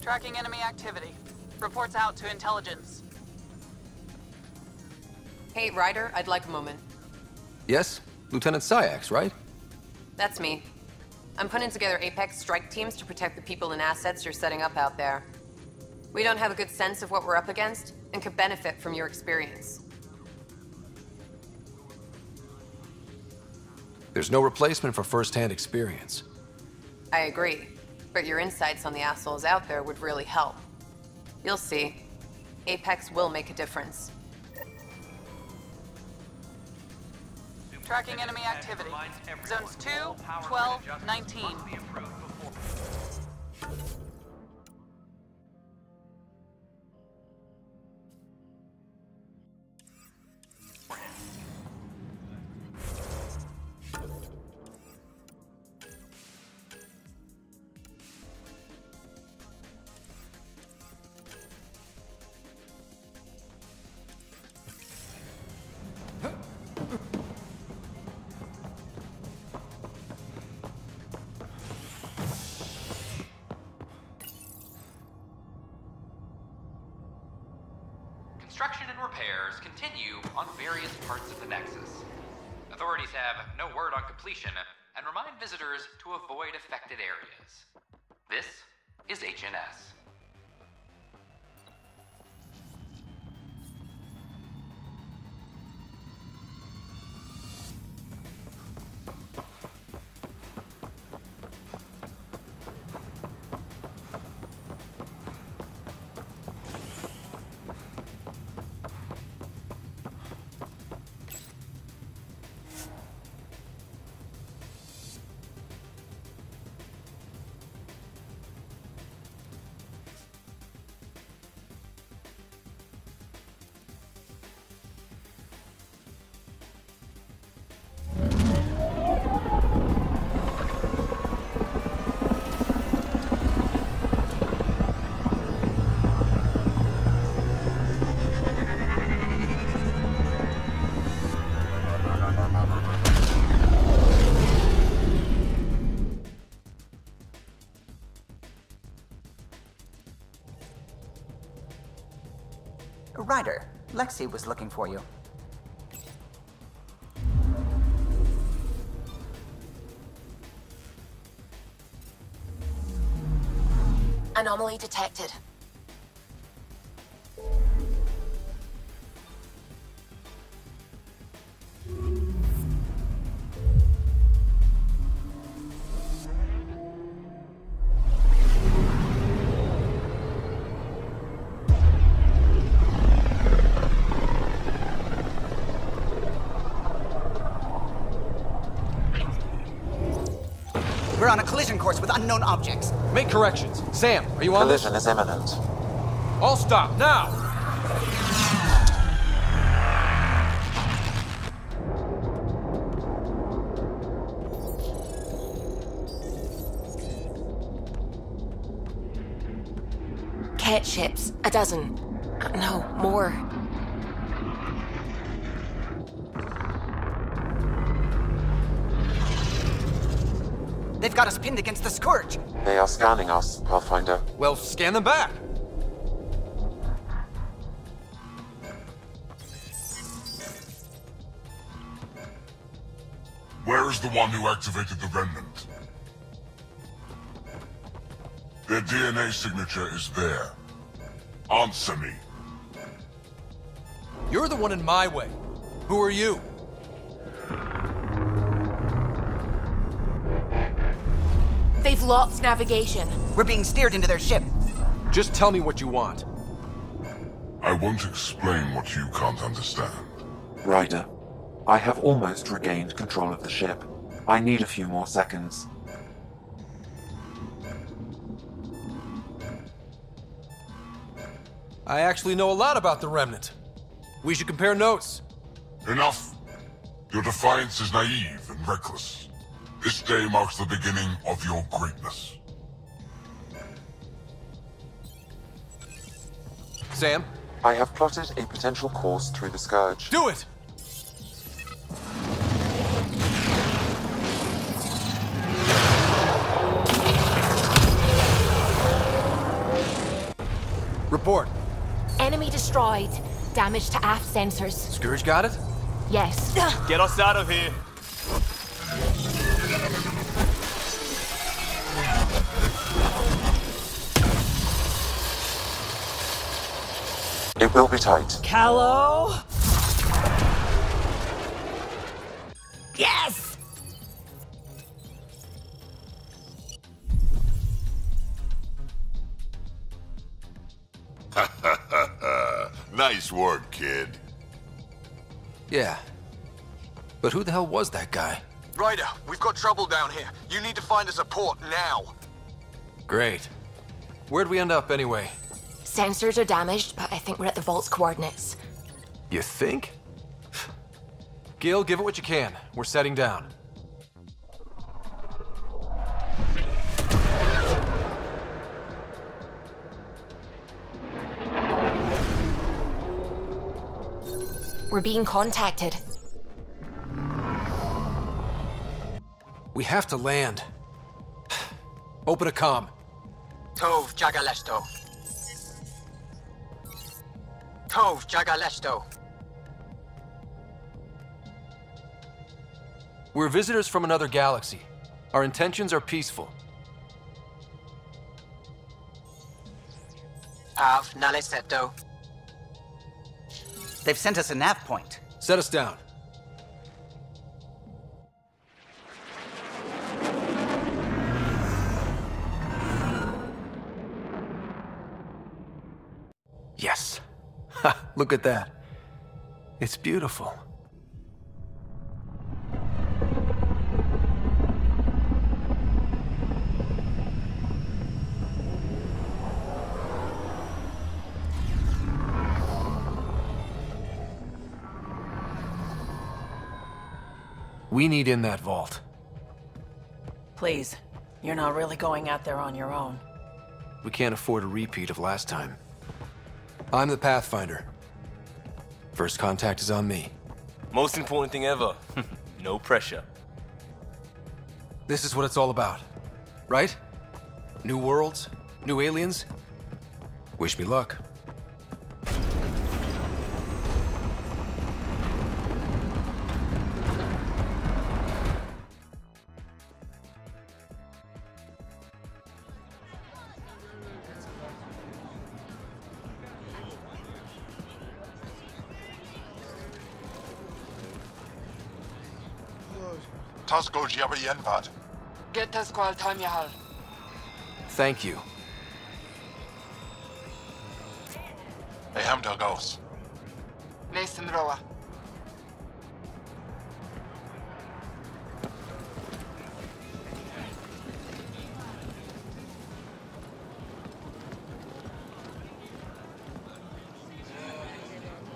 Tracking enemy activity. Reports out to intelligence. Hey, Ryder, I'd like a moment. Yes? Lieutenant Syax, right? That's me. I'm putting together Apex strike teams to protect the people and assets you're setting up out there. We don't have a good sense of what we're up against, and could benefit from your experience. There's no replacement for first-hand experience. I agree, but your insights on the assholes out there would really help. You'll see. Apex will make a difference. Tracking enemy activity. Zones 2, 12, 19. Construction and repairs continue on various parts of the Nexus. Authorities have no word on completion and remind visitors to avoid affected areas. This is HNS. Ryder, Lexi was looking for you. Anomaly detected. We're on a collision course with unknown objects. Make corrections. Sam, are you on this? Collision is imminent. All stop, now! Cat ships, a dozen. No, more. They've got us pinned against the Scourge. They are scanning us, Pathfinder. Well, scan them back! Where is the one who activated the Remnant? Their DNA signature is there. Answer me. You're the one in my way. Who are you? They've lost navigation. We're being steered into their ship. Just tell me what you want. I won't explain what you can't understand. Ryder, I have almost regained control of the ship. I need a few more seconds. I actually know a lot about the Remnant. We should compare notes. Enough! Your defiance is naive and reckless. This day marks the beginning of your greatness. Sam? I have plotted a potential course through the Scourge. Do it! report? Enemy destroyed. Damage to aft sensors. Scourge got it? Yes. Get us out of here. It will be tight. Callow? Yes! Nice work, kid. Yeah. But who the hell was that guy? Ryder, we've got trouble down here. You need to find us a port now. Great. Where'd we end up anyway? Sensors are damaged, but I think we're at the vault's coordinates. You think? Gil, give it what you can. We're setting down. We're being contacted. We have to land. Open a comm. Tov Jagalesto. Tov Jagalesto. We're visitors from another galaxy. Our intentions are peaceful. Av Naleseto. They've sent us a nav point. Set us down. Yes. Ha! Look at that. It's beautiful. We need in that vault. Please, you're not really going out there on your own. We can't afford a repeat of last time. I'm the Pathfinder. First contact is on me. Most important thing ever. No pressure. This is what it's all about, right? New worlds, new aliens. Wish me luck. Tasco Jiabayenvat. Get das Squal Tamyahal. Thank you. Ehamda Gauss. Mason Roa.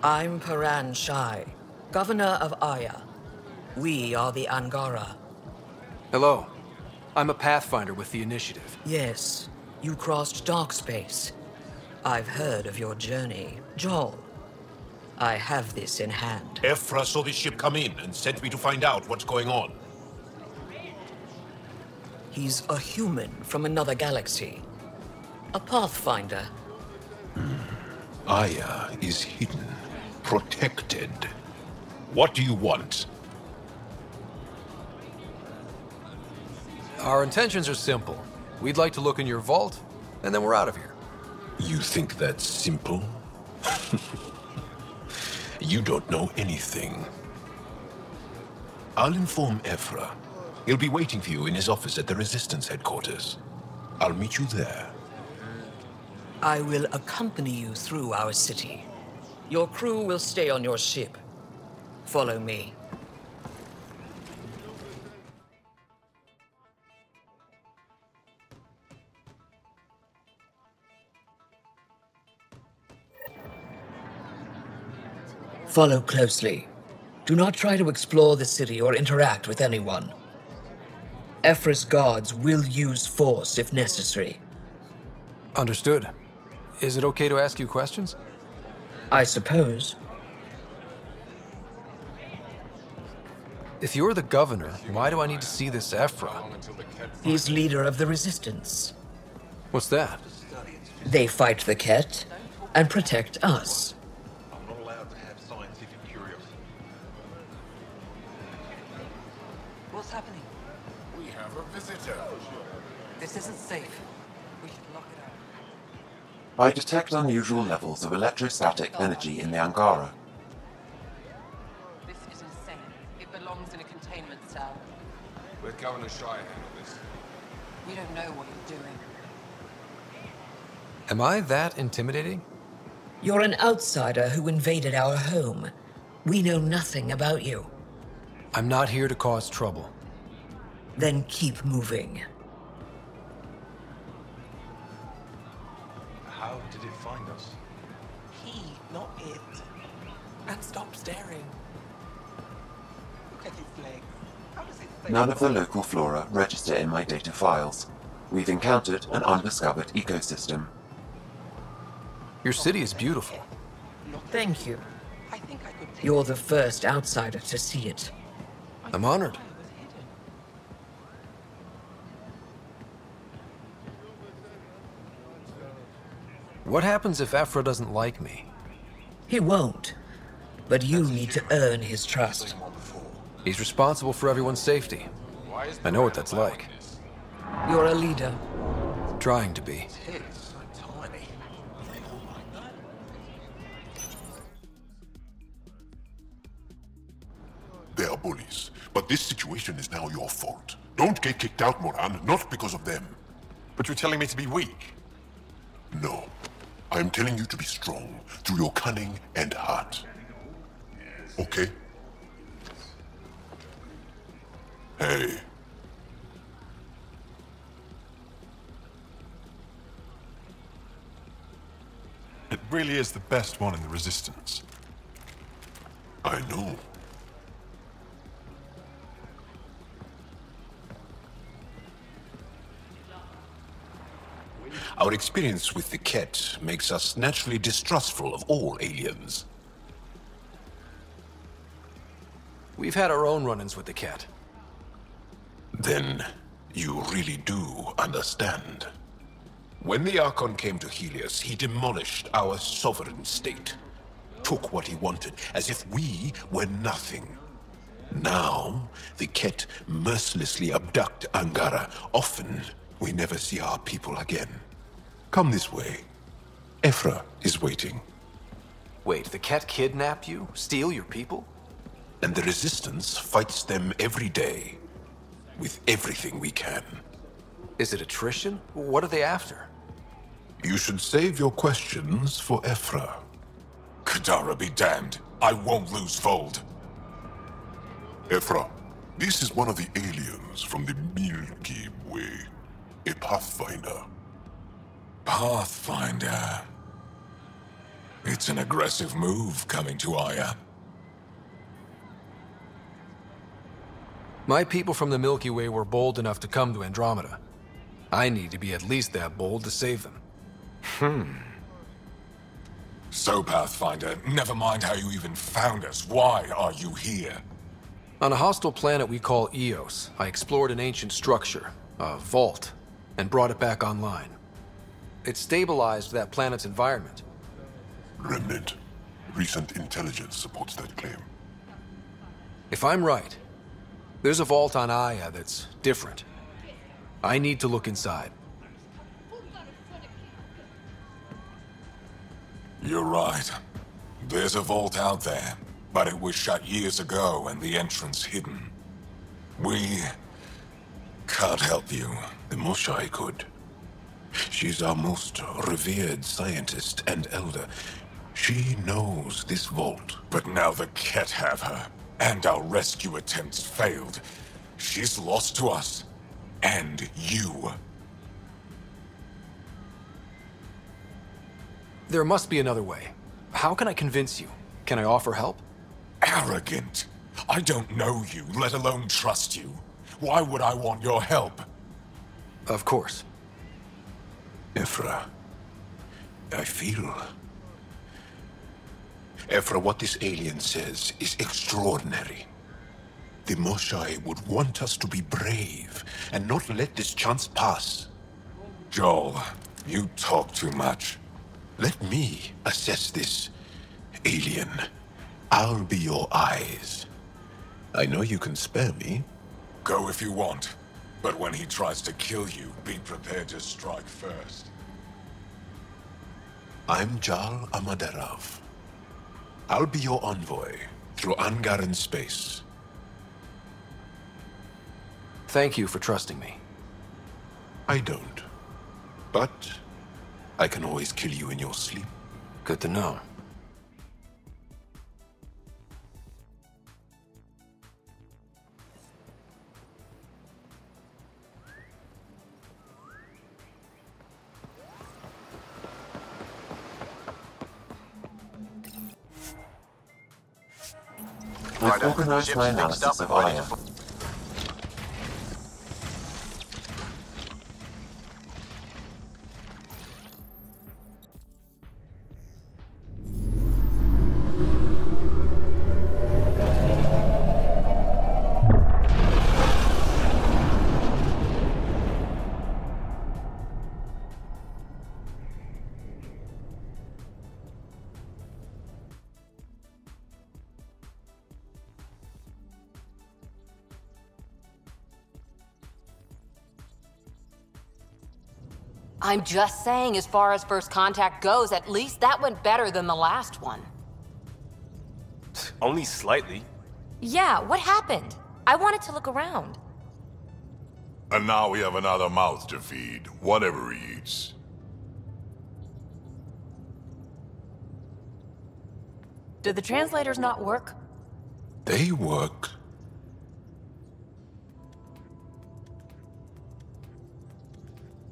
I'm Paran Shai, Governor of Aya. We are the Angara. Hello. I'm a Pathfinder with the Initiative. Yes, you crossed dark space. I've heard of your journey, Joel. I have this in hand. Ephra saw this ship come in and sent me to find out what's going on. He's a human from another galaxy. A Pathfinder. Aya is hidden, protected. What do you want? Our intentions are simple. We'd like to look in your vault, and then we're out of here. You think that's simple? You don't know anything. I'll inform Ephra. He'll be waiting for you in his office at the Resistance headquarters. I'll meet you there. I will accompany you through our city. Your crew will stay on your ship. Follow me. Follow closely. Do not try to explore the city or interact with anyone. Ephra's guards will use force if necessary. Understood. Is it okay to ask you questions? I suppose. If you're the governor, why do I need to see this Ephra? He's leader of the Resistance. What's that? They fight the Ket. and protect us. I'm not allowed to have scientific curiosity. What's happening? We have a visitor. This isn't safe. We should lock it up. I detect unusual levels of electrostatic energy in the Angara. This is insane. It belongs in a containment cell. Let Governor Shire handle this. We don't know what you're doing. Am I that intimidating? You're an outsider who invaded our home. We know nothing about you. I'm not here to cause trouble. Then keep moving. How did it find us? He, not it. And stop staring. Look at his legs. How does it say? None of the local flora register in my data files. We've encountered an undiscovered ecosystem. Your city is beautiful. Thank you. I think I could take You're the first outsider to see it. I'm honored. What happens if Ephra doesn't like me? He won't. But you need to earn his trust. He's responsible for everyone's safety. I know what that's like. You're a leader. Trying to be. They are bullies, but this situation is now your fault. Don't get kicked out, Moran, not because of them. But you're telling me to be weak. No. I am telling you to be strong through your cunning and heart. Okay? Hey. It really is the best one in the Resistance. I know. Our experience with the Ket makes us naturally distrustful of all aliens. We've had our own run-ins with the cat. Then you really do understand. When the Archon came to Helios, he demolished our sovereign state. Took what he wanted, as if we were nothing. Now, the Ket mercilessly abduct Angara. Often, we never see our people again. Come this way. Ephra is waiting. Wait, the cat kidnap you? Steal your people? And the Resistance fights them every day. With everything we can. Is it attrition? What are they after? You should save your questions for Ephra. Kadara be damned. I won't lose Fold. Ephra, this is one of the aliens from the Milky Way. A Pathfinder. Pathfinder. It's an aggressive move coming to Aya. My people from the Milky Way were bold enough to come to Andromeda. I need to be at least that bold to save them. So, Pathfinder, never mind how you even found us. Why are you here? On a hostile planet we call Eos, I explored an ancient structure, a vault, and brought it back online. It stabilized that planet's environment. Remnant. Recent intelligence supports that claim. If I'm right, there's a vault on Aya that's different. I need to look inside. You're right. There's a vault out there, but it was shut years ago and the entrance hidden. We can't help you. The Moshai could. She's our most revered scientist and elder. She knows this vault. But now the Ket have her, and our rescue attempts failed. She's lost to us, and you. There must be another way. How can I convince you? Can I offer help? Arrogant. I don't know you, let alone trust you. Why would I want your help? Of course. Ephra, I feel... Ephra, what this alien says is extraordinary. The Moshai would want us to be brave and not let this chance pass. Joel, you talk too much. Let me assess this, alien. I'll be your eyes. I know you can spare me. Go if you want. But when he tries to kill you, be prepared to strike first. I'm Jal Amaderov. I'll be your envoy through Angaran space. Thank you for trusting me. I don't. But I can always kill you in your sleep. Good to know. I've organized my analysis of Aya. I'm just saying, as far as first contact goes, at least that went better than the last one. Only slightly. Yeah, what happened? I wanted to look around. And now we have another mouth to feed, whatever he eats. Did the translators not work? They work.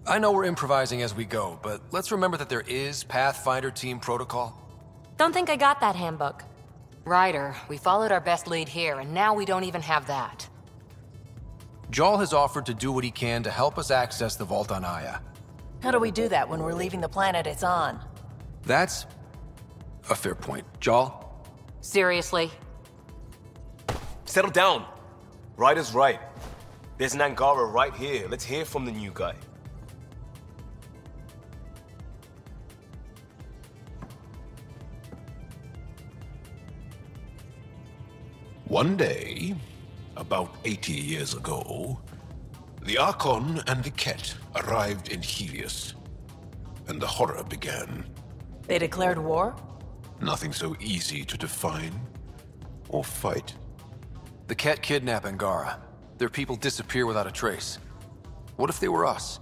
I know we're improvising as we go, but let's remember that there is Pathfinder team protocol. Don't think I got that handbook. Ryder, we followed our best lead here, and now we don't even have that. Jal has offered to do what he can to help us access the vault on Aya. How do we do that when we're leaving the planet it's on? That's a fair point. Jal? Seriously? Settle down. Ryder's right. There's an Angara right here. Let's hear from the new guy. One day, about 80 years ago, the Archon and the Ket arrived in Helios, and the horror began. They declared war? Nothing so easy to define or fight. The Ket kidnap Angara. Their people disappear without a trace. What if they were us?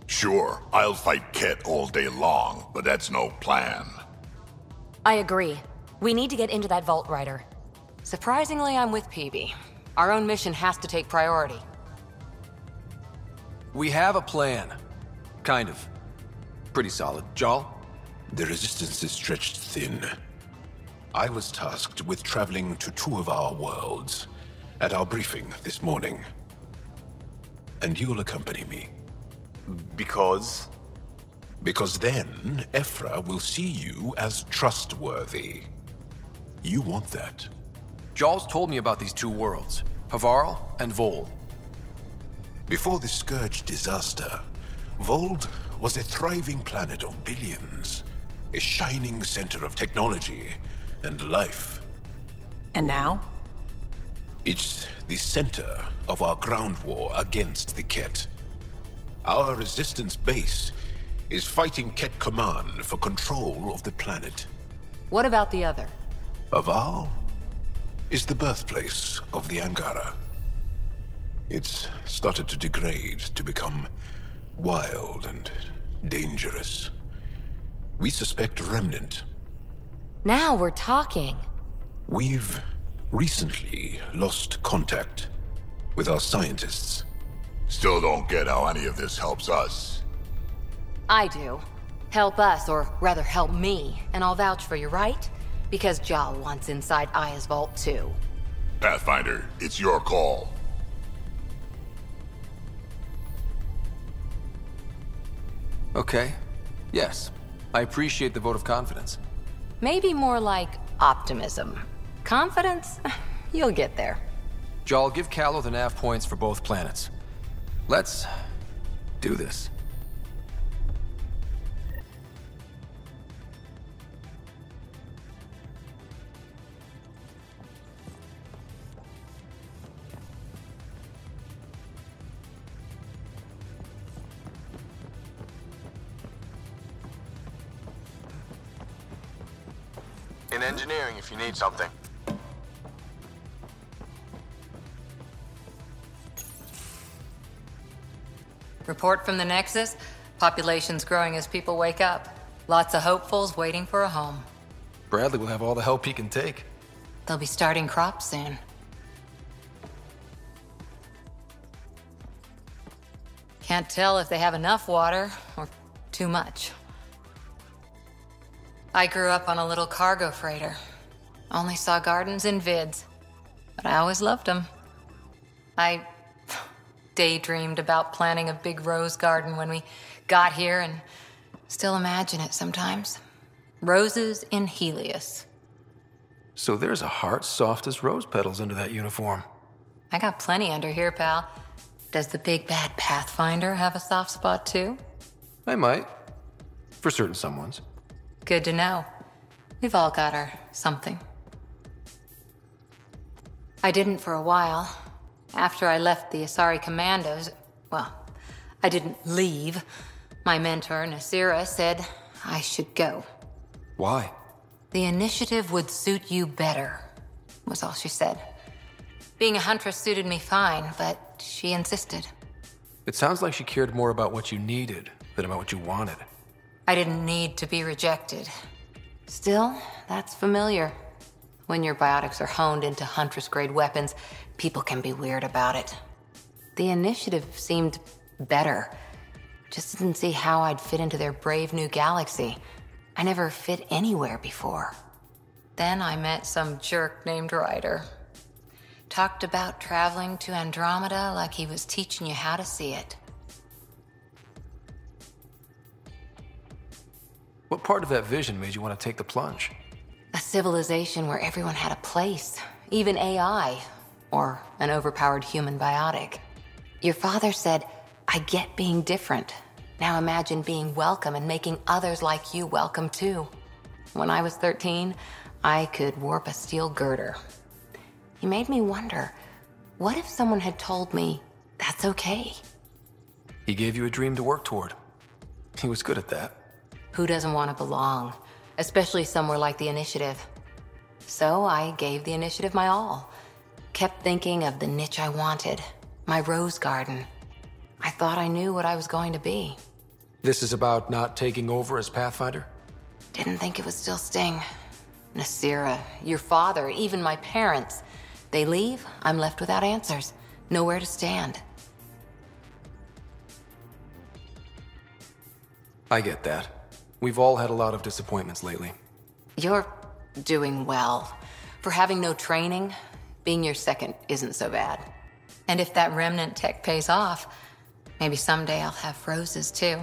Sure, I'll fight Ket all day long, but that's no plan. I agree. We need to get into that vault, Ryder. Surprisingly, I'm with PB. Our own mission has to take priority. We have a plan. Kind of. Pretty solid. Jal? The resistance is stretched thin. I was tasked with traveling to two of our worlds at our briefing this morning. And you'll accompany me. Because? Because then, Ephra will see you as trustworthy. You want that. Jal's told me about these two worlds, Havarl and Vold. Before the Scourge disaster, Vold was a thriving planet of billions, a shining center of technology and life. And now? It's the center of our ground war against the Ket. Our resistance base is fighting Ket Command for control of the planet. What about the other? Havarl is the birthplace of the Angara. It's started to degrade, to become wild and dangerous. We suspect a remnant. Now we're talking. We've recently lost contact with our scientists. Still don't get how any of this helps us. I do. Help us, or rather help me, and I'll vouch for you, right? Because Jal wants inside Aya's vault too. Pathfinder, it's your call. Okay. Yes. I appreciate the vote of confidence. Maybe more like optimism. Confidence? You'll get there. Jal, give Callow the nav points for both planets. Let's do this. In engineering if you need something. Report from the Nexus. Population's growing as people wake up. Lots of hopefuls waiting for a home. Bradley will have all the help he can take. They'll be starting crops soon. Can't tell if they have enough water or too much. I grew up on a little cargo freighter. Only saw gardens in vids, but I always loved them. I daydreamed about planting a big rose garden when we got here and still imagine it sometimes. Roses in Helios. So there's a heart soft as rose petals under that uniform. I got plenty under here, pal. Does the big bad Pathfinder have a soft spot too? I might. For certain someones. Good to know. We've all got our something. I didn't for a while. After I left the Asari Commandos, well, I didn't leave. My mentor, Nasira, said I should go. Why? The initiative would suit you better, was all she said. Being a huntress suited me fine, but she insisted. It sounds like she cared more about what you needed than about what you wanted. I didn't need to be rejected. Still, that's familiar. When your biotics are honed into Huntress-grade weapons, people can be weird about it. The initiative seemed better. Just didn't see how I'd fit into their brave new galaxy. I never fit anywhere before. Then I met some jerk named Ryder. Talked about traveling to Andromeda like he was teaching you how to see it. What part of that vision made you want to take the plunge? A civilization where everyone had a place, even AI, or an overpowered human biotic. Your father said, I get being different. Now imagine being welcome and making others like you welcome too. When I was 13, I could warp a steel girder. He made me wonder, what if someone had told me that's okay? He gave you a dream to work toward. He was good at that. Who doesn't want to belong? Especially somewhere like the Initiative. So I gave the Initiative my all. Kept thinking of the niche I wanted. My rose garden. I thought I knew what I was going to be. This is about not taking over as Pathfinder? Didn't think it would still sting. Nasira, your father, even my parents. They leave, I'm left without answers. Nowhere to stand. I get that. We've all had a lot of disappointments lately. You're doing well. For having no training, being your second isn't so bad. And if that remnant tech pays off, maybe someday I'll have roses too.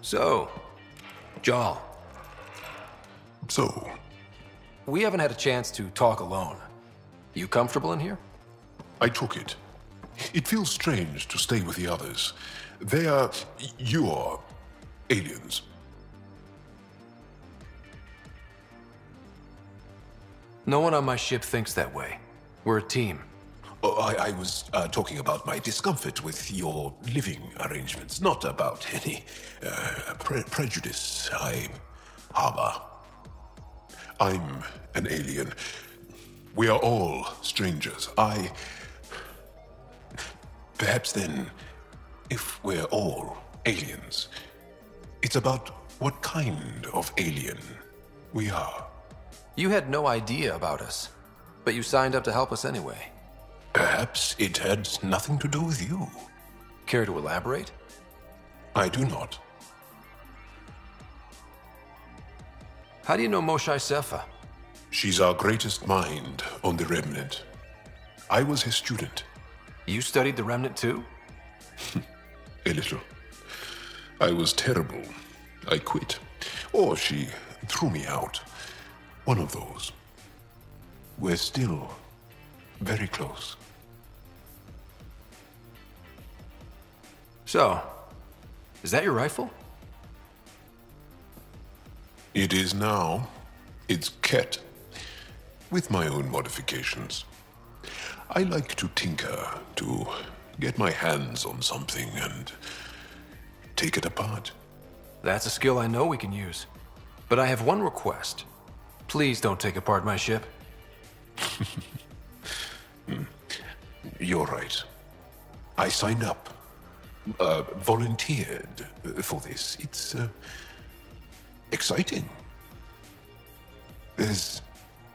So, Jal. So? We haven't had a chance to talk alone. You comfortable in here? I took it. It feels strange to stay with the others. They are... you are... aliens. No one on my ship thinks that way. We're a team. Oh, I was talking about my discomfort with your living arrangements, not about any prejudice I harbor. I'm an alien. We are all strangers. Perhaps then, if we're all aliens, it's about what kind of alien we are. You had no idea about us, but you signed up to help us anyway. Perhaps it had nothing to do with you. Care to elaborate? I do not. How do you know Moshae Sefa? She's our greatest mind on the Remnant. I was his student. You studied the Remnant too? A little. I was terrible. I quit. Or she threw me out. One of those. We're still very close. So, is that your rifle? It is now. It's Ket. with my own modifications. I like to tinker, to get my hands on something and take it apart. That's a skill I know we can use. But I have one request. Please don't take apart my ship. You're right. I signed up. Volunteered for this. It's exciting. There's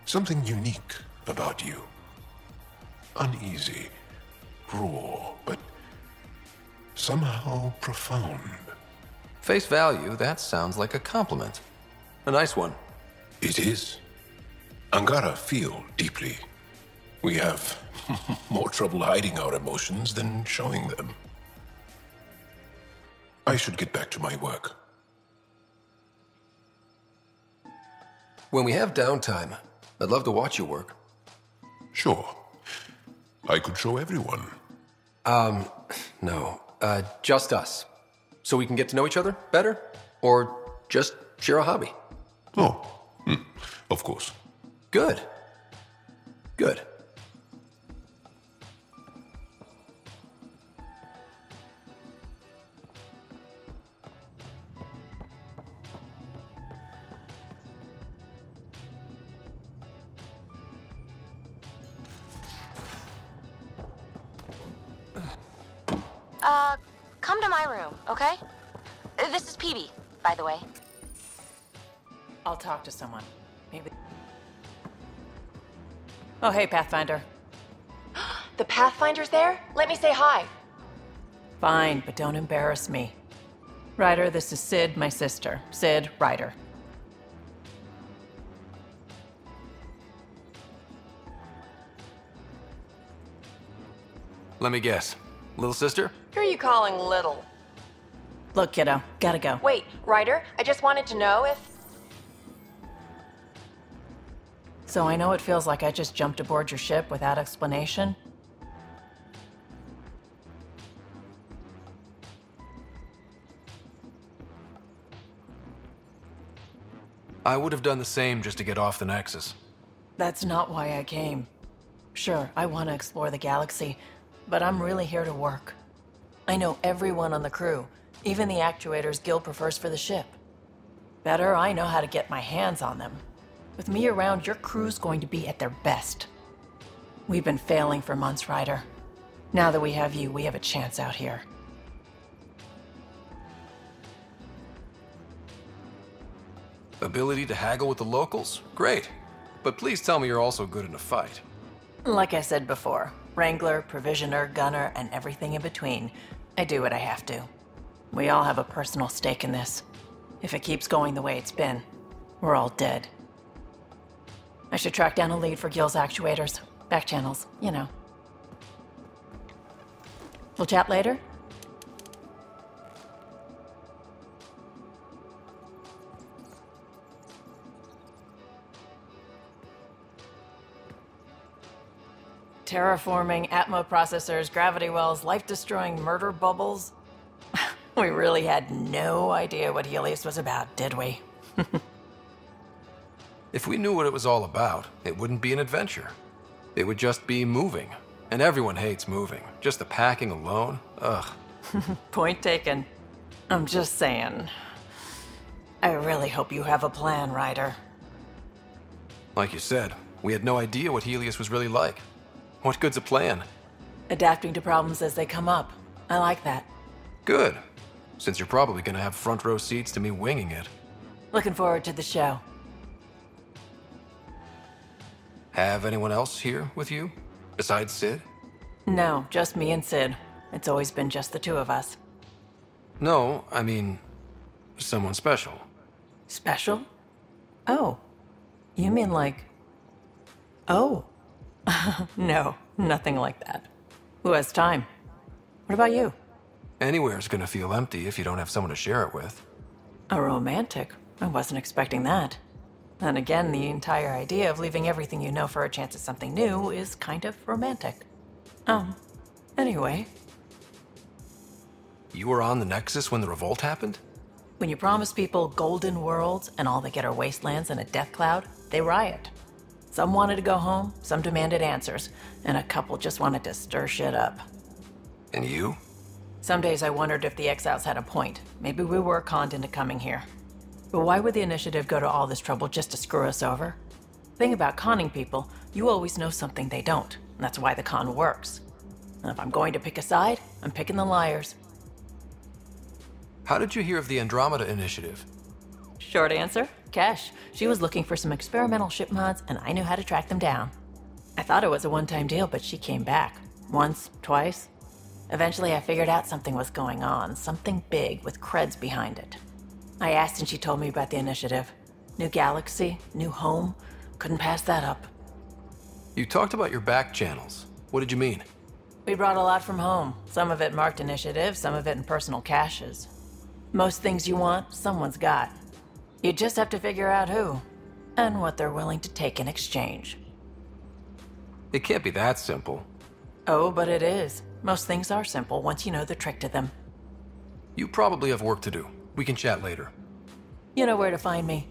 something unique about you. Uneasy, raw, but somehow profound. Face value, that sounds like a compliment. A nice one. It is. Angara feel deeply. We have more trouble hiding our emotions than showing them. I should get back to my work. When we have downtime, I'd love to watch you work. Sure. I could show everyone. No. Just us. So we can get to know each other better? Or just share a hobby? Oh, of course. Good. Good. Come to my room, okay? This is PB, by the way. I'll talk to someone. Maybe. Oh, hey, Pathfinder. The Pathfinder's there? Let me say hi. Fine, but don't embarrass me. Ryder, this is Sid, my sister. Sid, Ryder. Let me guess. Little sister? Who are you calling little? Look, kiddo, gotta go. Wait, Ryder, I just wanted to know if... So I know it feels like I just jumped aboard your ship without explanation. I would have done the same just to get off the Nexus. That's not why I came. Sure, I want to explore the galaxy, but I'm really here to work. I know everyone on the crew, even the actuators Gil prefers for the ship. Better, I know how to get my hands on them. With me around, your crew's going to be at their best. We've been failing for months, Ryder. Now that we have you, we have a chance out here. Ability to haggle with the locals? Great. But please tell me you're also good in a fight. Like I said before, Wrangler, Provisioner, Gunner, and everything in between. I do what I have to. We all have a personal stake in this. If it keeps going the way it's been, we're all dead. I should track down a lead for Gil's actuators. Back channels, you know. We'll chat later? Terraforming, Atmo processors, gravity wells, life-destroying murder bubbles. We really had no idea what Helios was about, did we? If we knew what it was all about, it wouldn't be an adventure. It would just be moving. And everyone hates moving. Just the packing alone, ugh. Point taken. I'm just saying. I really hope you have a plan, Ryder. Like you said, we had no idea what Helios was really like. What good's a plan? Adapting to problems as they come up. I like that. Good. Since you're probably gonna have front row seats to me winging it. Looking forward to the show. Have anyone else here with you? Besides Sid? No, just me and Sid. It's always been just the two of us. No, I mean, someone special. Special? Oh. You mean like... Oh. No, nothing like that. Who has time? What about you? Anywhere's gonna feel empty if you don't have someone to share it with. A romantic? I wasn't expecting that. And again, the entire idea of leaving everything you know for a chance at something new is kind of romantic. Anyway. You were on the Nexus when the revolt happened? When you promise people golden worlds and all they get are wastelands and a death cloud, they riot. Some wanted to go home, some demanded answers, and a couple just wanted to stir shit up. And you? Some days I wondered if the exiles had a point. Maybe we were conned into coming here. But why would the Initiative go to all this trouble just to screw us over? Thing about conning people, you always know something they don't. And that's why the con works. And if I'm going to pick a side, I'm picking the liars. How did you hear of the Andromeda Initiative? Short answer, Kesh. She was looking for some experimental ship mods, and I knew how to track them down. I thought it was a one-time deal, but she came back. Once, twice. Eventually I figured out something was going on, something big with creds behind it. I asked and she told me about the Initiative. New galaxy, new home. Couldn't pass that up. You talked about your back channels. What did you mean? We brought a lot from home. Some of it marked Initiative, some of it in personal caches. Most things you want, someone's got. You just have to figure out who, and what they're willing to take in exchange. It can't be that simple. Oh, but it is. Most things are simple once you know the trick to them. You probably have work to do. We can chat later. You know where to find me.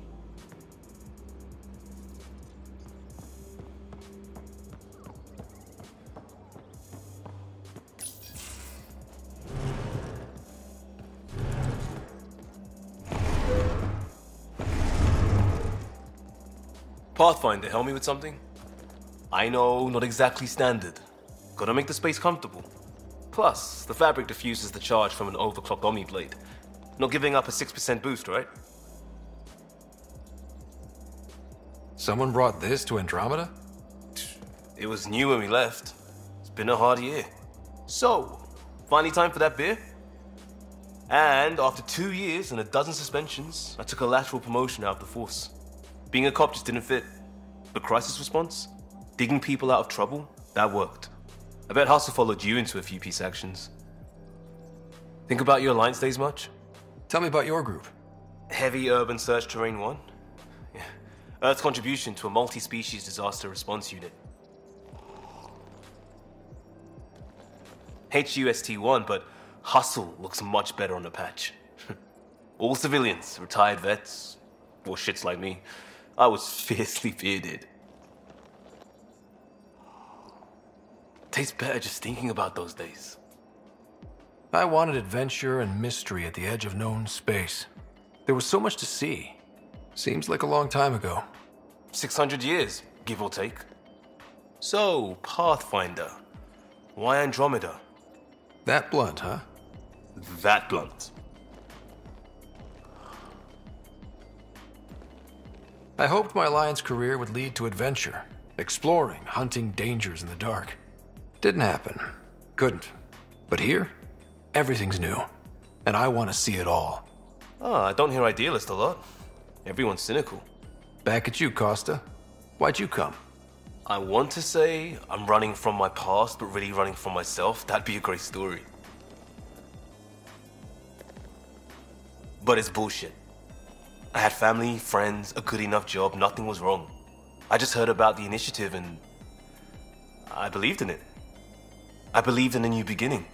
Pathfinder, help me with something? I know, not exactly standard. Gotta make the space comfortable. Plus, the fabric diffuses the charge from an overclocked Omni blade. Not giving up a 6% boost, right? Someone brought this to Andromeda? It was new when we left. It's been a hard year. So, finally time for that beer? And after 2 years and a dozen suspensions, I took a lateral promotion out of the force. Being a cop just didn't fit. But crisis response? Digging people out of trouble? That worked. I bet Hustle followed you into a few peace actions. Think about your Alliance days much? Tell me about your group. Heavy Urban Search Terrain 1? Yeah. Earth's contribution to a multi-species disaster response unit. HUST-1, but Hustle looks much better on the patch. All civilians, retired vets, or shits like me. I was fiercely bearded. Tastes better just thinking about those days. I wanted adventure and mystery at the edge of known space. There was so much to see. Seems like a long time ago. 600 years, give or take. So, Pathfinder. Why Andromeda? That blunt, huh? That blunt. I hoped my Alliance career would lead to adventure, exploring, hunting dangers in the dark. Didn't happen. Couldn't. But here, everything's new. And I want to see it all. Ah, I don't hear idealist a lot. Everyone's cynical. Back at you, Costa. Why'd you come? I want to say I'm running from my past, but really running from myself. That'd be a great story. But it's bullshit. I had family, friends, a good enough job, nothing was wrong. I just heard about the initiative and I believed in it. I believed in a new beginning.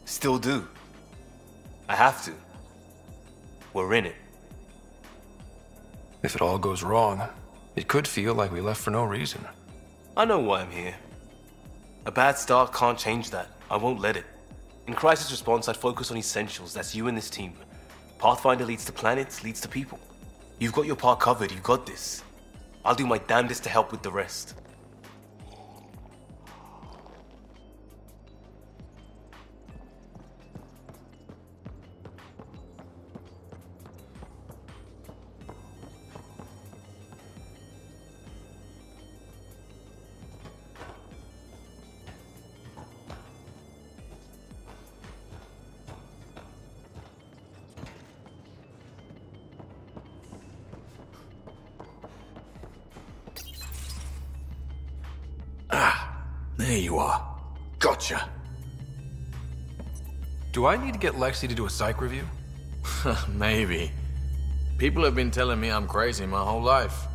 Still do. I have to. We're in it. If it all goes wrong, it could feel like we left for no reason. I know why I'm here. A bad start can't change that. I won't let it. In crisis response, I'd focus on essentials. That's you and this team. Pathfinder leads to planets, leads to people. You've got your part covered, you got this. I'll do my damnedest to help with the rest. There you are. Gotcha. Do I need to get Lexi to do a psych review? Maybe. People have been telling me I'm crazy my whole life.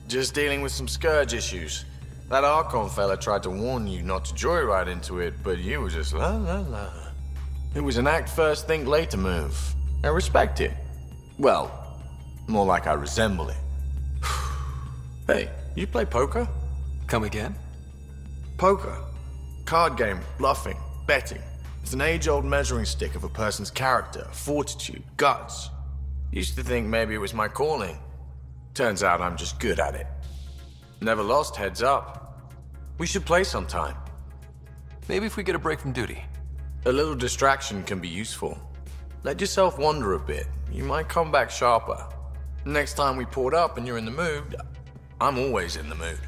Just dealing with some scourge issues. That Archon fella tried to warn you not to joyride into it, but you were just la la la. It was an act first, think later move. I respect it. Well, more like I resemble it. Hey, you play poker? Come again? Poker. Card game, bluffing, betting. It's an age-old measuring stick of a person's character, fortitude, guts. Used to think maybe it was my calling. Turns out I'm just good at it. Never lost heads up. We should play sometime. Maybe if we get a break from duty. A little distraction can be useful. Let yourself wander a bit. You might come back sharper. Next time we port up and you're in the mood, I'm always in the mood.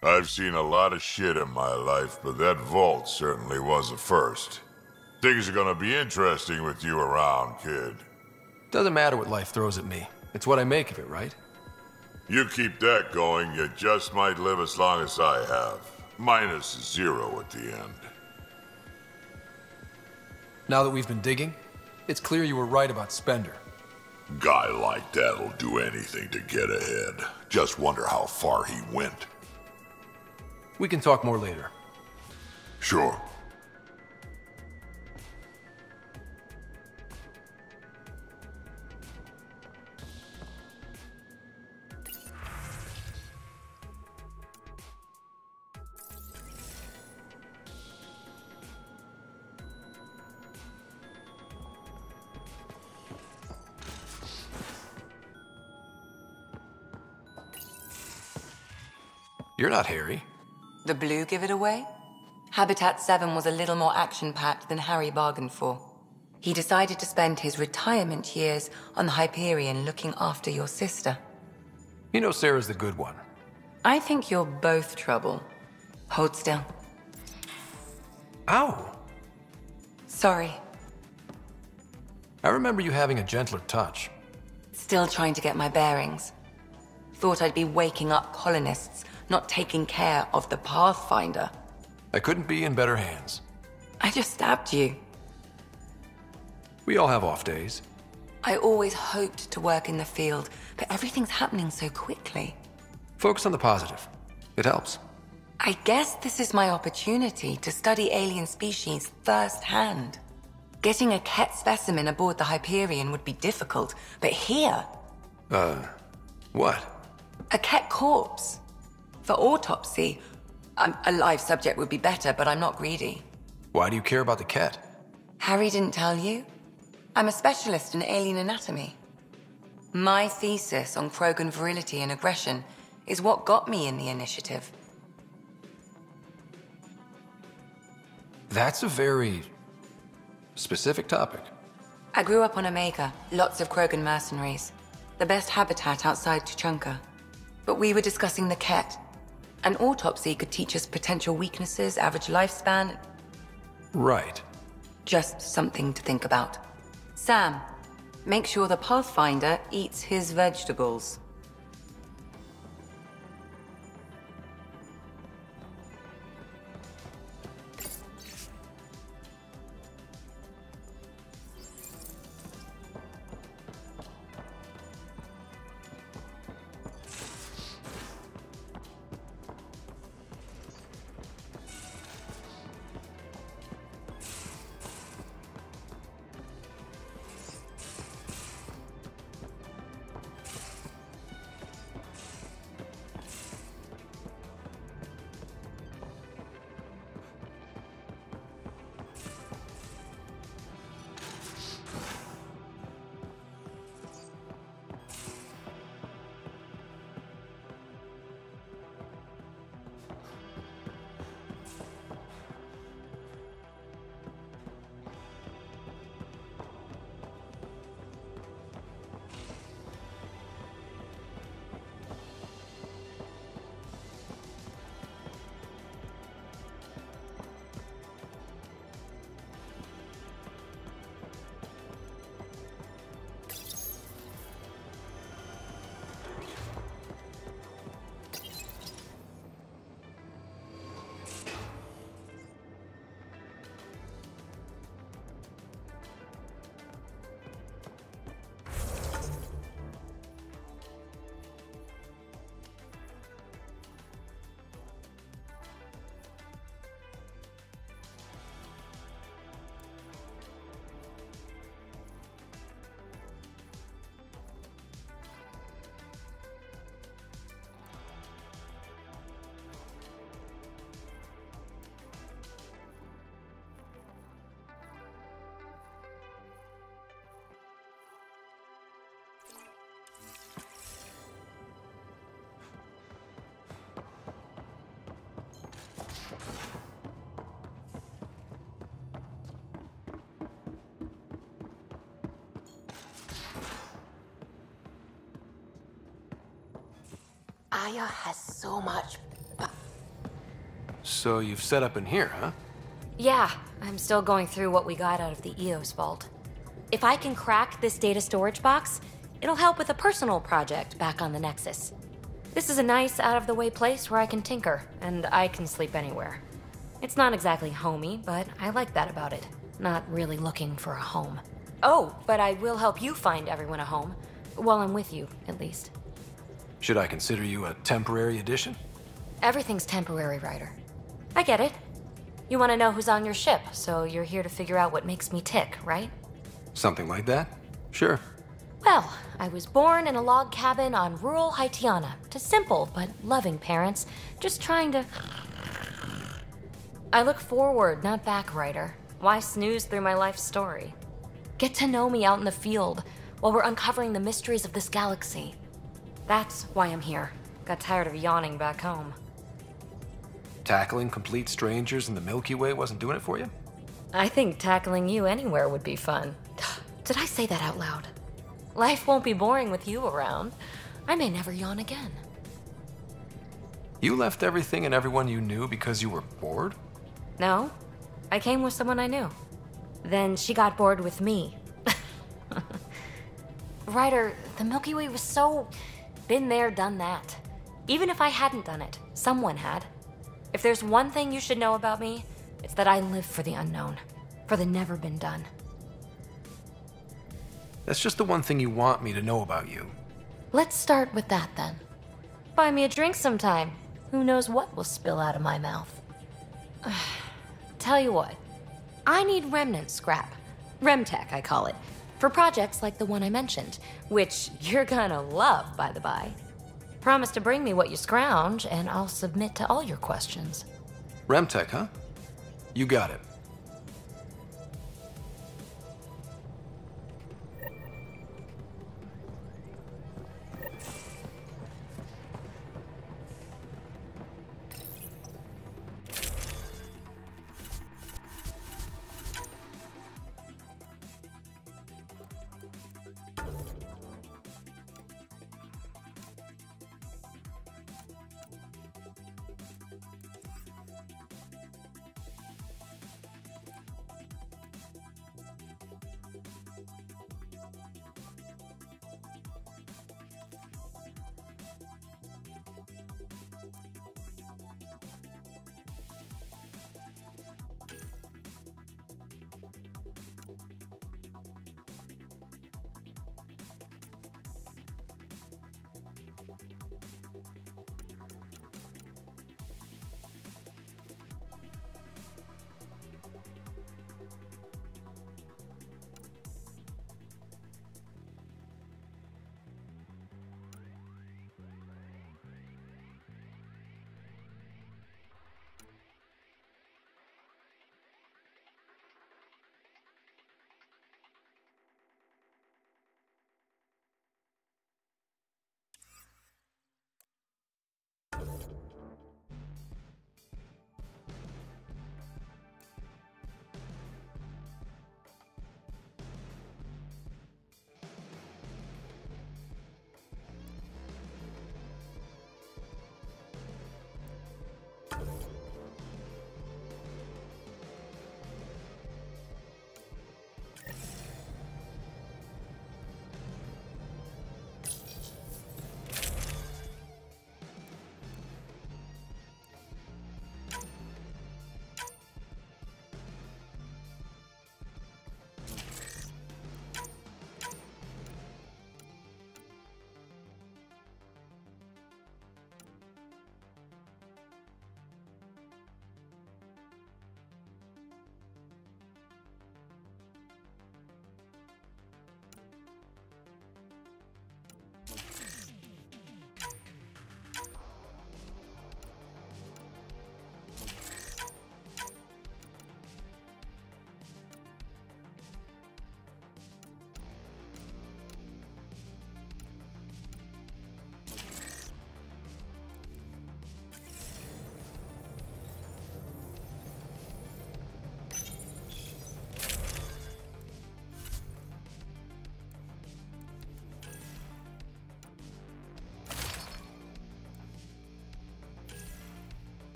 I've seen a lot of shit in my life, but that vault certainly was a first. Things are gonna be interesting with you around, kid. Doesn't matter what life throws at me. It's what I make of it, right? You keep that going, you just might live as long as I have. Minus 0 at the end. Now that we've been digging, it's clear you were right about Spender. Guy like that'll do anything to get ahead. Just wonder how far he went. We can talk more later. Sure. You're not Harry. The blue give it away? Habitat 7 was a little more action-packed than Harry bargained for. He decided to spend his retirement years on the Hyperion looking after your sister. You know Sarah's the good one. I think you're both trouble. Hold still. Ow! Sorry. I remember you having a gentler touch. Still trying to get my bearings. Thought I'd be waking up colonists, not taking care of the Pathfinder. I couldn't be in better hands. I just stabbed you. We all have off days. I always hoped to work in the field, but everything's happening so quickly. Focus on the positive. It helps. I guess this is my opportunity to study alien species firsthand. Getting a Ket specimen aboard the Hyperion would be difficult, but here... What? A Ket corpse. For autopsy, a live subject would be better, but I'm not greedy. Why do you care about the Ket? Harry didn't tell you? I'm a specialist in alien anatomy. My thesis on Krogan virility and aggression is what got me in the initiative. That's a very specific topic. I grew up on Omega, lots of Krogan mercenaries. The best habitat outside Tuchanka. But we were discussing the Ket. An autopsy could teach us potential weaknesses, average lifespan. Right. Just something to think about. Sam, make sure the Pathfinder eats his vegetables. Gaia has so much. So you've set up in here, huh? Yeah, I'm still going through what we got out of the EOS vault. If I can crack this data storage box, it'll help with a personal project back on the Nexus. This is a nice, out-of-the-way place where I can tinker, and I can sleep anywhere. It's not exactly homey, but I like that about it. Not really looking for a home. Oh, but I will help you find everyone a home. While I'm with you, at least. Should I consider you a temporary addition? Everything's temporary, Ryder. I get it. You want to know who's on your ship, so you're here to figure out what makes me tick, right? Something like that? Sure. Well, I was born in a log cabin on rural Haitiana to simple but loving parents, just trying to... I look forward, not back, Ryder. Why snooze through my life story? Get to know me out in the field while we're uncovering the mysteries of this galaxy. That's why I'm here. Got tired of yawning back home. Tackling complete strangers in the Milky Way wasn't doing it for you? I think tackling you anywhere would be fun. Did I say that out loud? Life won't be boring with you around. I may never yawn again. You left everything and everyone you knew because you were bored? No, I came with someone I knew. Then she got bored with me. Ryder, the Milky Way was so... been there, done that. Even if I hadn't done it, someone had. If there's one thing you should know about me, it's that I live for the unknown. For the never been done. That's just the one thing you want me to know about you. Let's start with that then. Buy me a drink sometime. Who knows what will spill out of my mouth. Tell you what, I need remnant scrap. Remtech, I call it. For projects like the one I mentioned, which you're gonna love, by the by. Promise to bring me what you scrounge, and I'll submit to all your questions. Remtech, huh? You got it.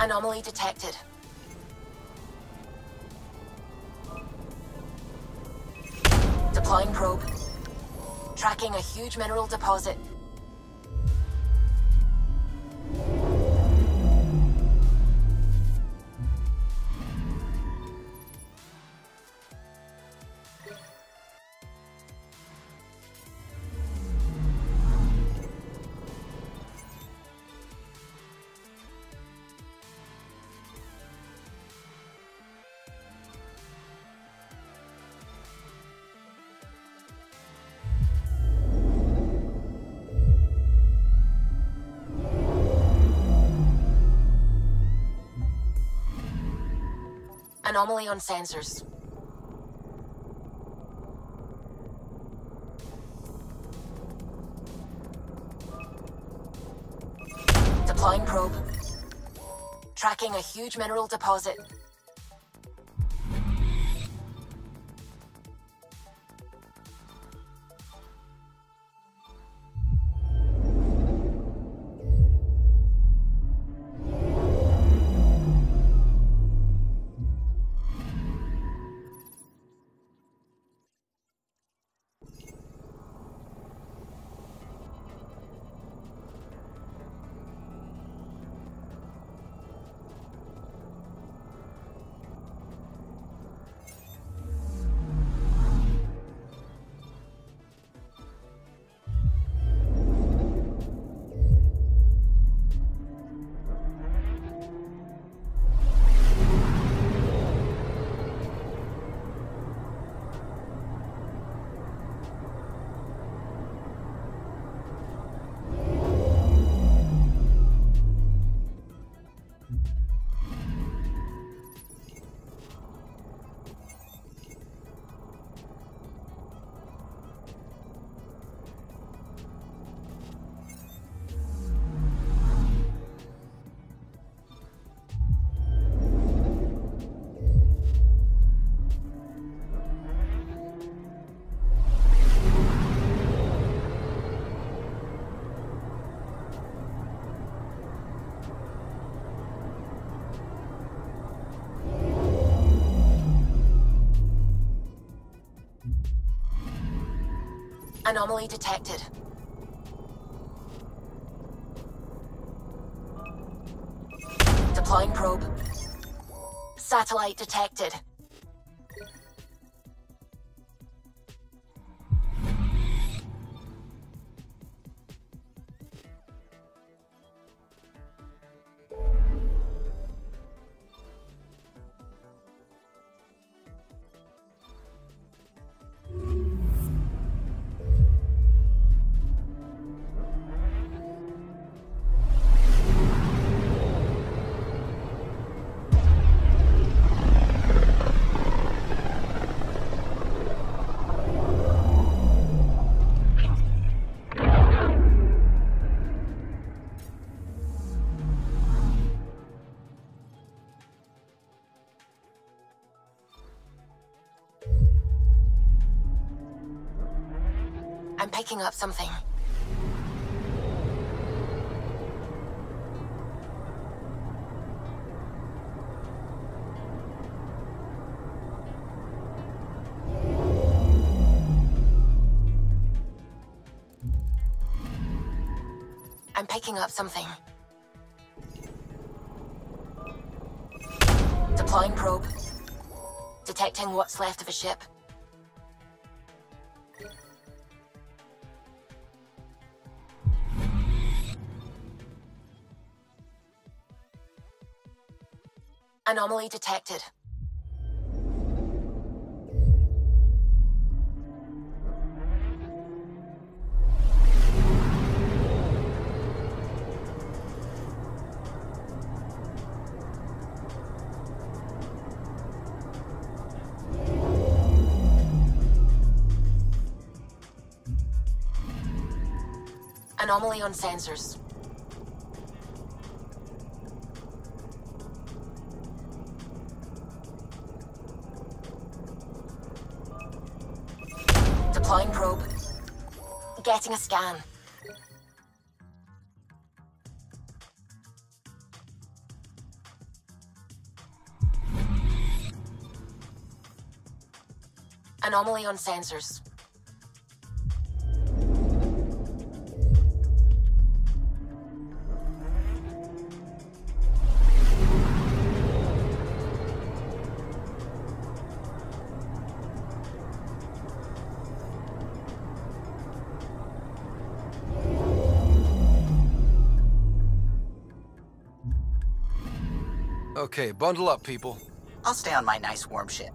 Anomaly detected. Deploying probe. Tracking a huge mineral deposit. Anomaly on sensors. Deploying probe. Tracking a huge mineral deposit. Anomaly detected. Deploying probe. Satellite detected. I'm picking up something. I'm picking up something. Deploying probe. Detecting what's left of a ship. Anomaly detected. Anomaly on sensors. Deploying probe. Getting a scan. Anomaly on sensors. Okay, bundle up, people. I'll stay on my nice warm ship.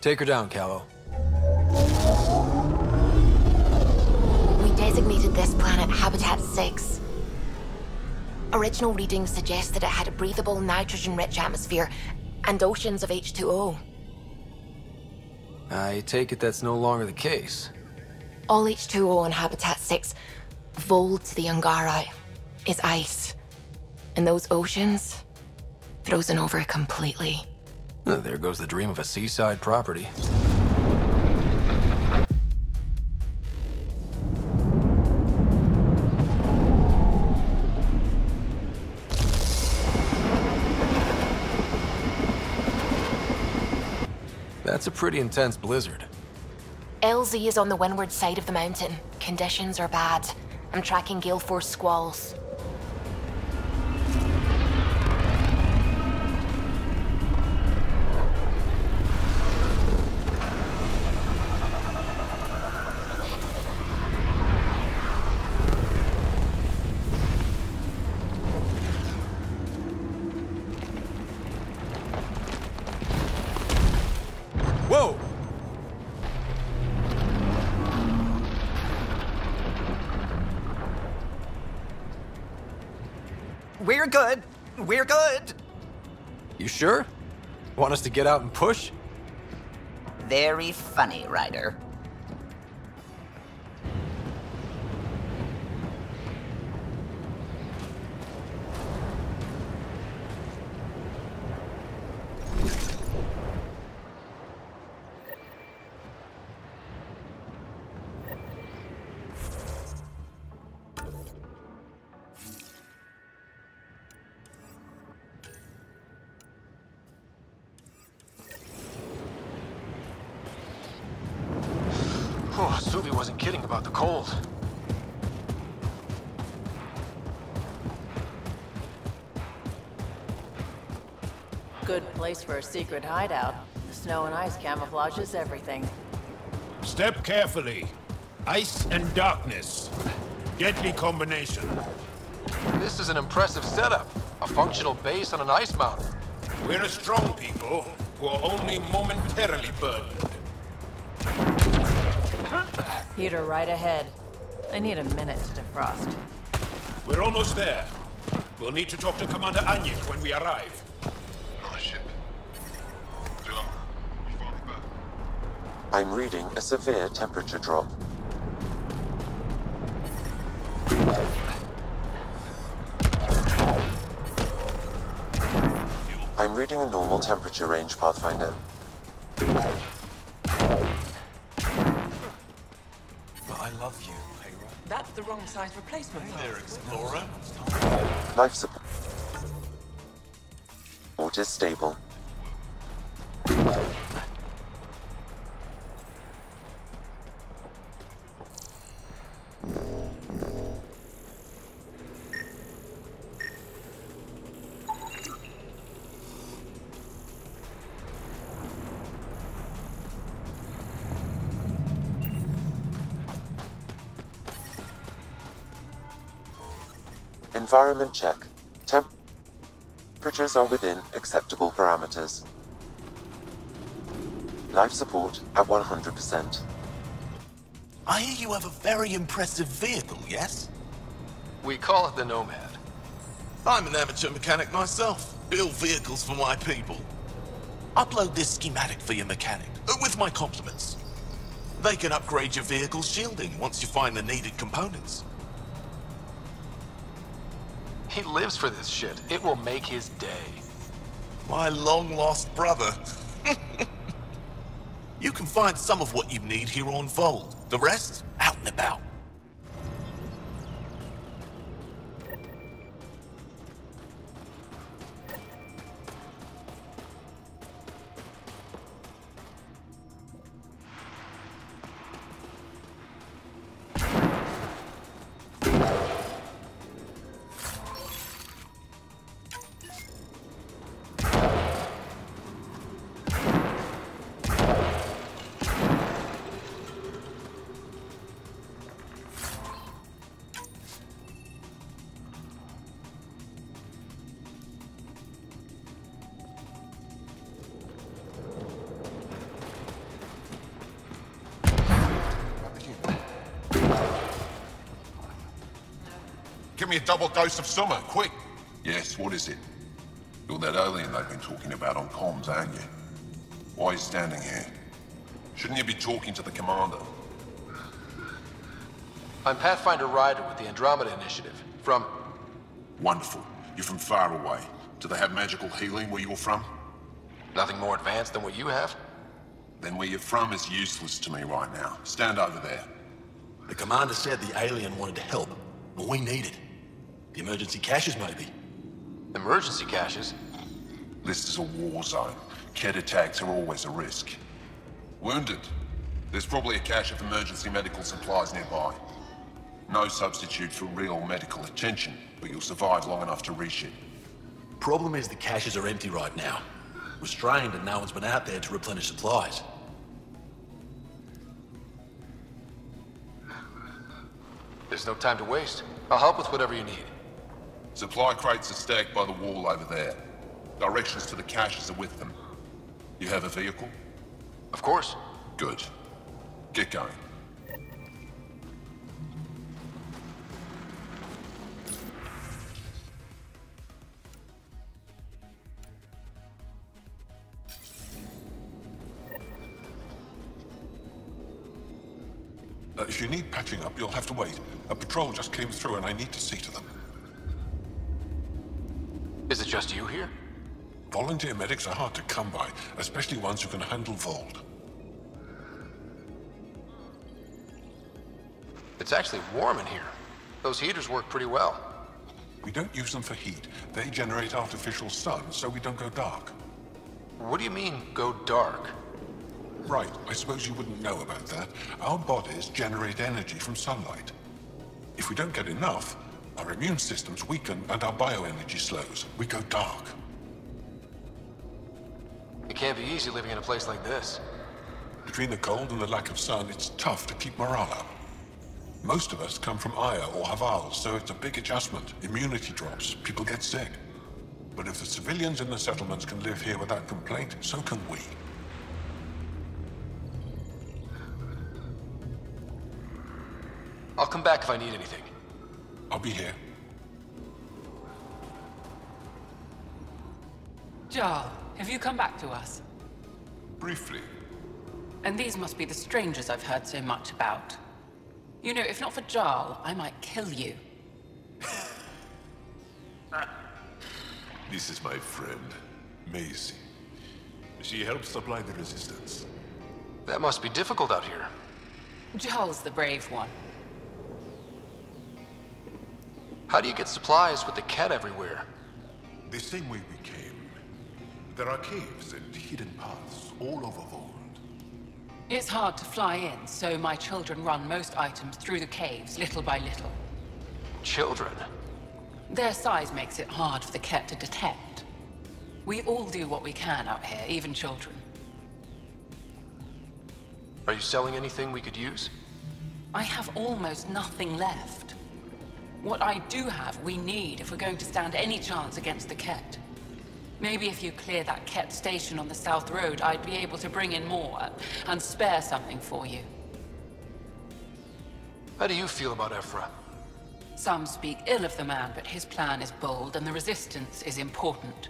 Take her down, Callow. We designated this planet Habitat 6. Original readings suggest that it had a breathable, nitrogen-rich atmosphere and oceans of H2O. I take it that's no longer the case. All H2O on Habitat 6, vol to the Angara, is ice. And those oceans, frozen over completely. There goes the dream of a seaside property. That's a pretty intense blizzard. LZ is on the windward side of the mountain. Conditions are bad. I'm tracking gale force squalls. Whoa! We're good. We're good. You sure? Want us to get out and push? Very funny, Ryder. Oh, Subi wasn't kidding about the cold. Good place for a secret hideout. The snow and ice camouflages everything. Step carefully. Ice and darkness. Deadly combination. This is an impressive setup. A functional base on an ice mountain. We're a strong people who are only momentarily burdened. Heater right ahead. I need a minute to defrost. We're almost there. We'll need to talk to Commander Anyik when we arrive. I'm reading a severe temperature drop. I'm reading a normal temperature range, Pathfinder. Well, I love you, Hera. That's the wrong size replacement. Hey there, Explorer. Life support is stable. Environment check. Temperatures are within acceptable parameters. Life support at 100%. I hear you have a very impressive vehicle, yes? We call it the Nomad. I'm an amateur mechanic myself. Build vehicles for my people. Upload this schematic for your mechanic, with my compliments. They can upgrade your vehicle's shielding once you find the needed components. He lives for this shit. It will make his day. My long-lost brother. You can find some of what you need here on Vold. The rest, out and about. Give me a double dose of summer, quick! Yes, what is it? You're that alien they've been talking about on comms, aren't you? Why are you standing here? Shouldn't you be talking to the commander? I'm Pathfinder Ryder with the Andromeda Initiative. From... Wonderful. You're from far away. Do they have magical healing where you're from? Nothing more advanced than what you have? Then where you're from is useless to me right now. Stand over there. The commander said the alien wanted to help, but we need it. The emergency caches, maybe. Emergency caches? This is a war zone. Kett attacks are always a risk. Wounded? There's probably a cache of emergency medical supplies nearby. No substitute for real medical attention, but you'll survive long enough to reship. Problem is the caches are empty right now. Restrained and no one's been out there to replenish supplies. There's no time to waste. I'll help with whatever you need. Supply crates are stacked by the wall over there. Directions to the caches are with them. You have a vehicle? Of course. Good. Get going. If you need patching up, you'll have to wait. A patrol just came through and I need to see to them. Is it just you here? Volunteer medics are hard to come by, especially ones who can handle Vold. It's actually warm in here. Those heaters work pretty well. We don't use them for heat. They generate artificial sun, so we don't go dark. What do you mean, go dark? Right, I suppose you wouldn't know about that. Our bodies generate energy from sunlight. If we don't get enough, our immune systems weaken and our bioenergy slows. We go dark. It can't be easy living in a place like this. Between the cold and the lack of sun, it's tough to keep morale up. Most of us come from Aya or Haval, so it's a big adjustment. Immunity drops, people get sick. But if the civilians in the settlements can live here without complaint, so can we. I'll come back if I need anything. I'll be here. Jarl, have you come back to us? Briefly. And these must be the strangers I've heard so much about. You know, if not for Jarl, I might kill you. This is my friend, Maisie. She helps supply the resistance. That must be difficult out here. Jarl's the brave one. How do you get supplies with the Kett everywhere? The same way we came. There are caves and hidden paths all over Vold. It's hard to fly in, so my children run most items through the caves, little by little. Children? Their size makes it hard for the Kett to detect. We all do what we can out here, even children. Are you selling anything we could use? I have almost nothing left. What I do have, we need if we're going to stand any chance against the Ket. Maybe if you clear that Ket station on the South Road, I'd be able to bring in more and spare something for you. How do you feel about Ephra? Some speak ill of the man, but his plan is bold and the resistance is important.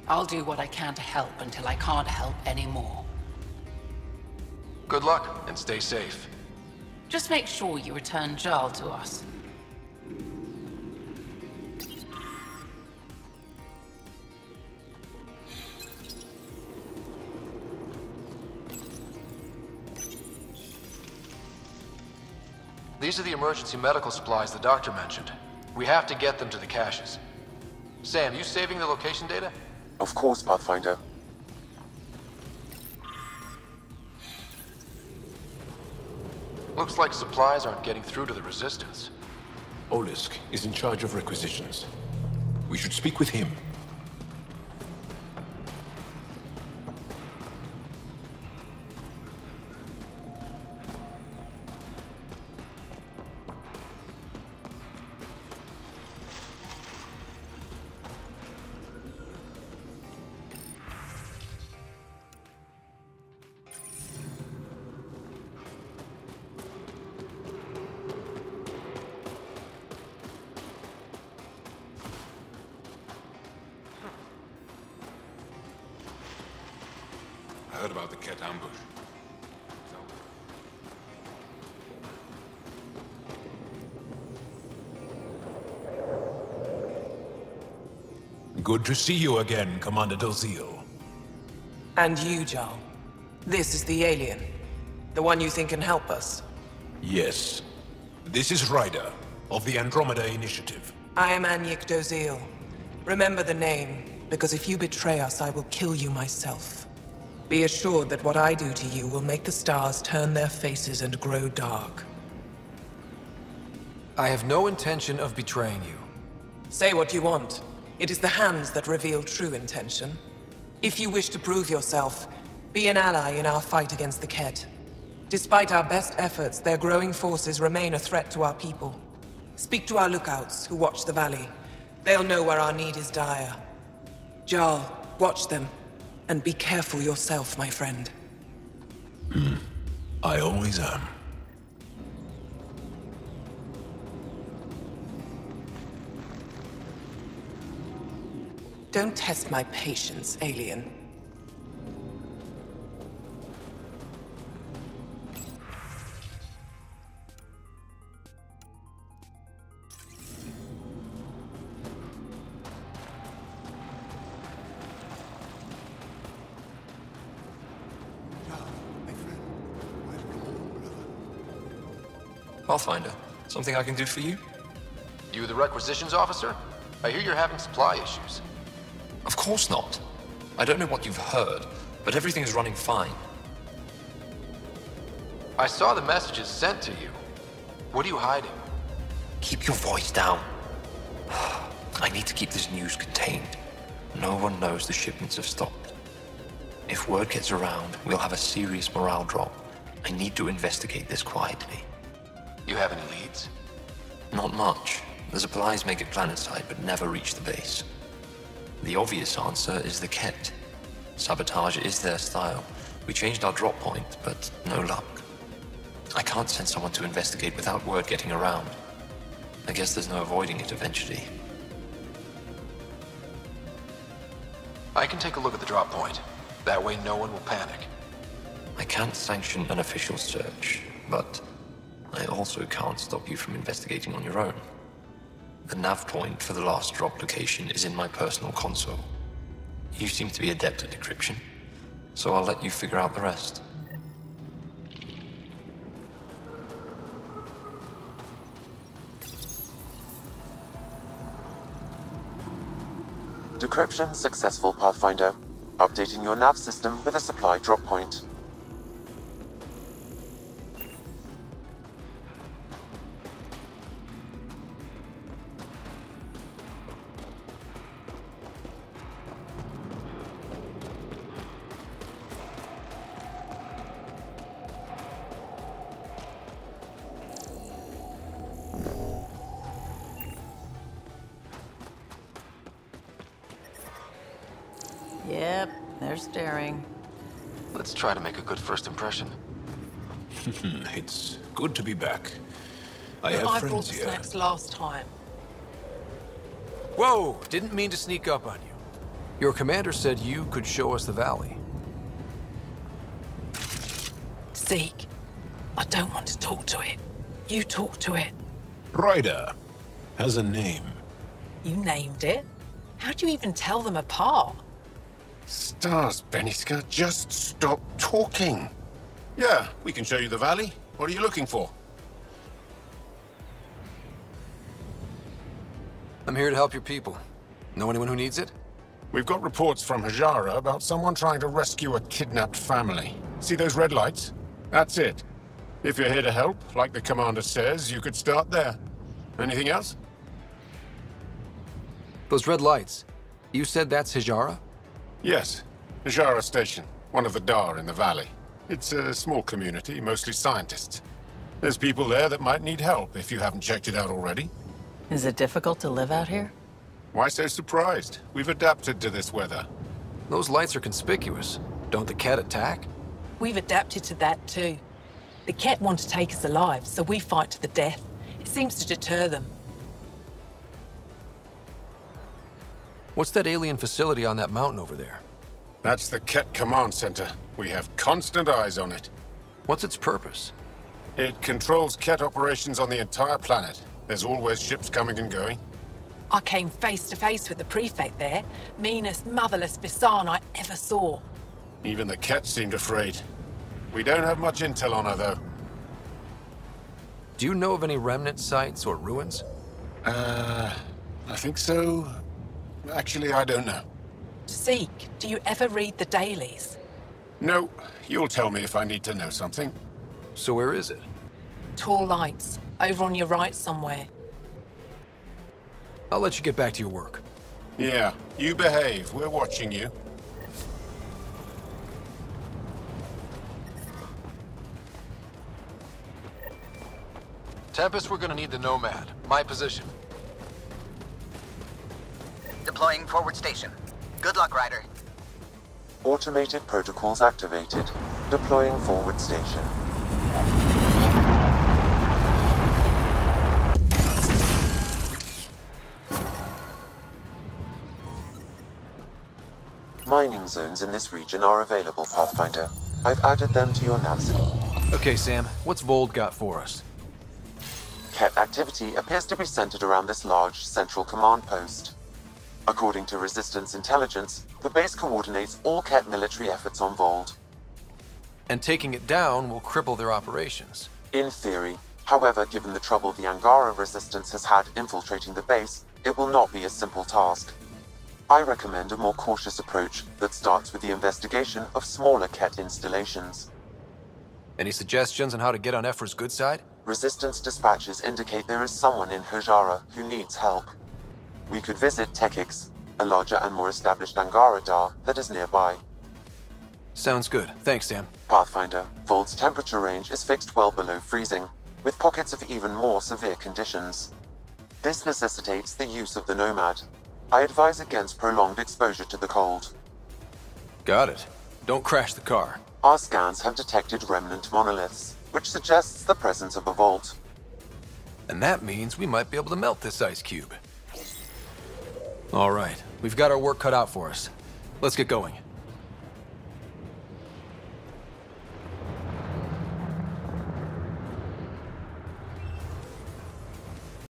I'll do what I can to help until I can't help anymore. Good luck, and stay safe. Just make sure you return Jarl to us. These are the emergency medical supplies the doctor mentioned. We have to get them to the caches. Sam, you saving the location data? Of course, Pathfinder. Looks like supplies aren't getting through to the Resistance. Olisk is in charge of requisitions. We should speak with him. I heard about the Ket ambush. Good to see you again, Commander Dalziel. And you, Jarl. This is the alien. The one you think can help us. Yes. This is Ryder, of the Andromeda Initiative. I am Anyik Doziel. Remember the name, because if you betray us, I will kill you myself. Be assured that what I do to you will make the stars turn their faces and grow dark. I have no intention of betraying you. Say what you want. It is the hands that reveal true intention. If you wish to prove yourself, be an ally in our fight against the Ket. Despite our best efforts, their growing forces remain a threat to our people. Speak to our lookouts, who watch the valley. They'll know where our need is dire. Jarl, watch them. And be careful yourself, my friend. I always am. Don't test my patience, alien. Pathfinder, something I can do for you? You the requisitions officer? I hear you're having supply issues. Of course not. I don't know what you've heard, but everything is running fine. I saw the messages sent to you. What are you hiding? Keep your voice down. I need to keep this news contained. No one knows the shipments have stopped. If word gets around, we'll have a serious morale drop. I need to investigate this quietly. You have any leads? Not much. The supplies make it planetside, but never reach the base. The obvious answer is the Ket. Sabotage is their style. We changed our drop point, but no luck. I can't send someone to investigate without word getting around. I guess there's no avoiding it eventually. I can take a look at the drop point. That way no one will panic. I can't sanction an official search, but I also can't stop you from investigating on your own. The nav point for the last drop location is in my personal console. You seem to be adept at decryption, so I'll let you figure out the rest. Decryption successful, Pathfinder. Updating your nav system with a supply drop point. Yep, they're staring. Let's try to make a good first impression. It's good to be back. I I have brought friends the here. snacks last time. Whoa! Didn't mean to sneak up on you. Your commander said you could show us the valley. Zeke, I don't want to talk to it. You talk to it. Ryder has a name. You named it? How'd you even tell them apart? Stars, Beniska, just stop talking. Yeah, we can show you the valley. What are you looking for? I'm here to help your people. Know anyone who needs it? We've got reports from Hajara about someone trying to rescue a kidnapped family. See those red lights? That's it. If you're here to help, like the commander says, you could start there. Anything else? Those red lights. You said that's Hajara? Yes. Hajara Station, one of the Dar in the valley. It's a small community, mostly scientists. There's people there that might need help if you haven't checked it out already. Is it difficult to live out here? Why so surprised? We've adapted to this weather. Those lights are conspicuous. Don't the Ket attack? We've adapted to that too. The Ket want to take us alive, so we fight to the death. It seems to deter them. What's that alien facility on that mountain over there? That's the Ket Command Center. We have constant eyes on it. What's its purpose? It controls Ket operations on the entire planet. There's always ships coming and going. I came face to face with the prefect there. Meanest, motherless Bisan I ever saw. Even the Ket seemed afraid. We don't have much intel on her, though. Do you know of any remnant sites or ruins? I think so. Actually, I don't know. Zeke, do you ever read the dailies? No, you'll tell me if I need to know something. So where is it? Tall lights, over on your right somewhere. I'll let you get back to your work. Yeah, you behave. We're watching you. Tempest, we're gonna need the Nomad. My position. Deploying forward station. Good luck, Ryder. Automated protocols activated. Deploying forward station. Mining zones in this region are available, Pathfinder. I've added them to your nav. Okay, Sam. What's Vold got for us? Ket activity appears to be centered around this large central command post. According to Resistance intelligence, the base coordinates all Ket military efforts on Vold. And taking it down will cripple their operations. In theory. However, given the trouble the Angara Resistance has had infiltrating the base, it will not be a simple task. I recommend a more cautious approach that starts with the investigation of smaller Ket installations. Any suggestions on how to get on Ephra's good side? Resistance dispatches indicate there is someone in Hajara who needs help. We could visit Tekix, a larger and more established Angara Dar that is nearby. Sounds good. Thanks, Sam. Pathfinder, Vold's temperature range is fixed well below freezing, with pockets of even more severe conditions. This necessitates the use of the Nomad. I advise against prolonged exposure to the cold. Got it. Don't crash the car. Our scans have detected remnant monoliths, which suggests the presence of a vault. And that means we might be able to melt this ice cube. All right, we've got our work cut out for us. Let's get going.